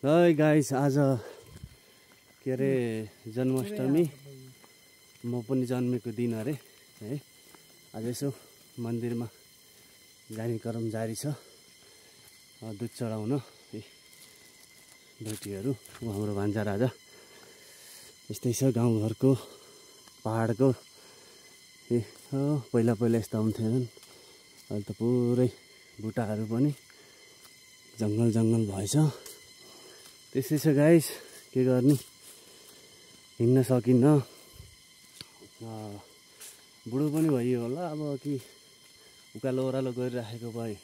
है गाइस, आज के अरे जन्माष्टमी, म पनि जन्मेको दिन अरे है। आज यसो मन्दिरमा जाने क्रम जारी छ। दुध चढाउन बेटीहरू हाम्रो भान्जा राजा। यस्तै छ गाउँघरको पहाडको। पहिला पहिला यस्तो हुन्थेनन्, अहिले त पुरै बुटाहरू पनि जङ्गल जङ्गल भएछ। त्यसै छ गाइस, के गर्ने, हिँड्न सकिन्न। बुढो पनि भइयो होला, अब कि उकालो ओह्रालो गरिराखेको भए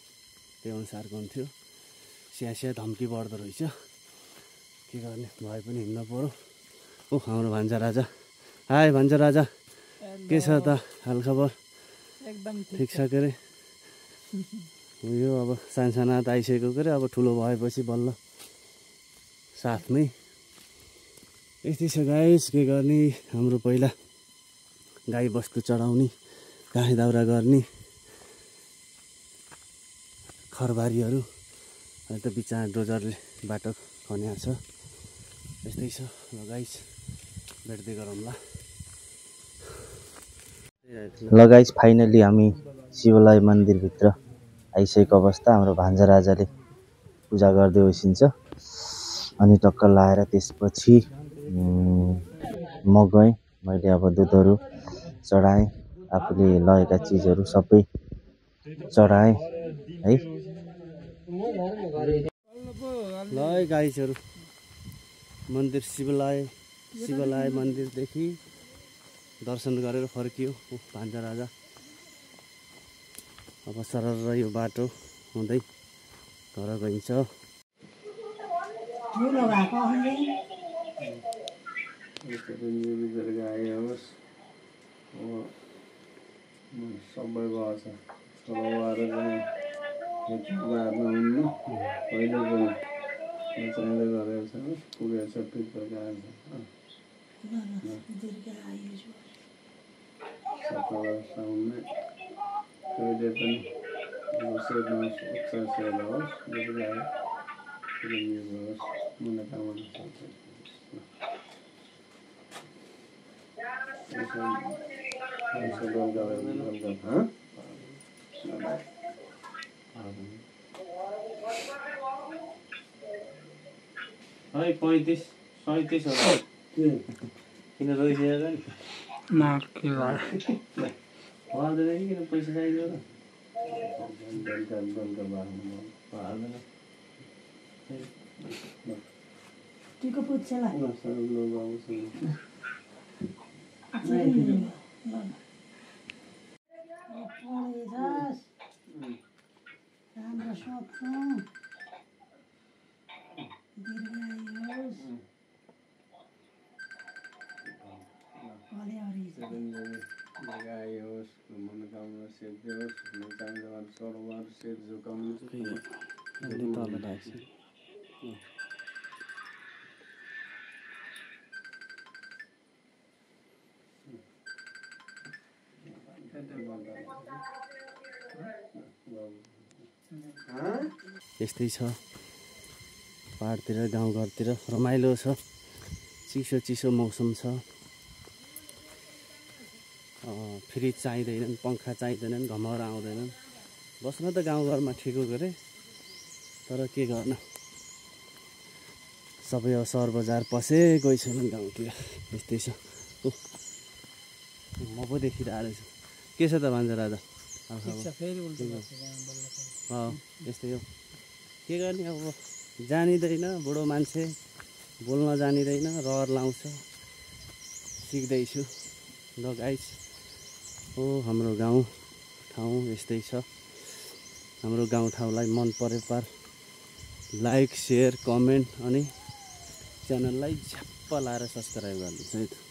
त्यही अनुसारको हुन्थ्यो। स्यास्या धम्की बढ्दो रहेछ, के गर्ने, भए पनि हिँड्न पर्यो। हाम्रो भान्जा राजा, हाई भान्जा राजा, के छ त हालखबर? एकदम ठिक छ के अरे? यो अब सानसाना त आइसकेको के अरे, अब ठुलो भएपछि बल्ल साथमै। यस्तै छ गाइस, के गर्ने, हाम्रो पहिला गाई बस्तु चढाउने, गाई दाउरा गर्ने खरबारीहरू, अहिले त बिचमा डोजरले बाटो खन्या छ। यस्तै छ ल गाइस, भेट्दै गरौँला। ल गाइस, फाइनली हामी शिवालय मन्दिरभित्र आइसकेको अवस्था। हाम्रो भान्जा राजाले पूजा गर्दै उसिन्छ अनि टक्क लाएर त्यसपछि म गएँ। मैले अब दुधहरू चढाएँ, आफूले लगेका चिजहरू सबै चढाएँ है। ल है गाइसहरू, मन्दिर शिवालय मन्दिरदेखि दर्शन गरेर फर्कियो भान्जा राजा। अब सरर यो बाटो हुँदै घर गइन्छ। सबै भएछ छोरो भएर चाहिँ पहिलो चाहिँदै गरेको छ, पुगेको छ, पिक भएर आएको छ। साउन्डमै कहिले पनि सेल होस्, मनोकामना सक्छ। है 35-37 होला किन रोइसकेको नि? के भयो? किन पैसा चाहियो र? टिको पुच्छला राम्रो सोध्नु लगाइयोस्, मनोकामना सिद्धियोस्, चाहन्छ सरोवर सिद्ध झुकाउनु तल लाग्छ। यस्तै छ पहाडतिर, गाउँघरतिर रमाइलो छ। चिसो चिसो मौसम छ। फ्रिज चाहिँदैनन्, पङ्खा चाहिँदैनन्, घमरा आउँदैनन्। बस्न त गाउँघरमा ठिक हो गरे, तर के गर्न, सबै अब सहर बजार पसेकै छैनन् गाउँतिर। यस्तै छ। म पो देखिरहेको छु। के छ त भान्जा राजा? यस्तै हो, के गर्ने, अब जानिँदैन, बुढो मान्छे बोल्न जानिँदैन, रहर लाउँछ, सिक्दैछु। ल गाइस, हाम्रो गाउँ ठाउँ यस्तै छ। हाम्रो गाउँठाउँलाई मन परे पार लाइक, सेयर, कमेन्ट अनि च्यानललाई झ्याप्प लाएर सब्सक्राइब गरिदिनुहोस् है त।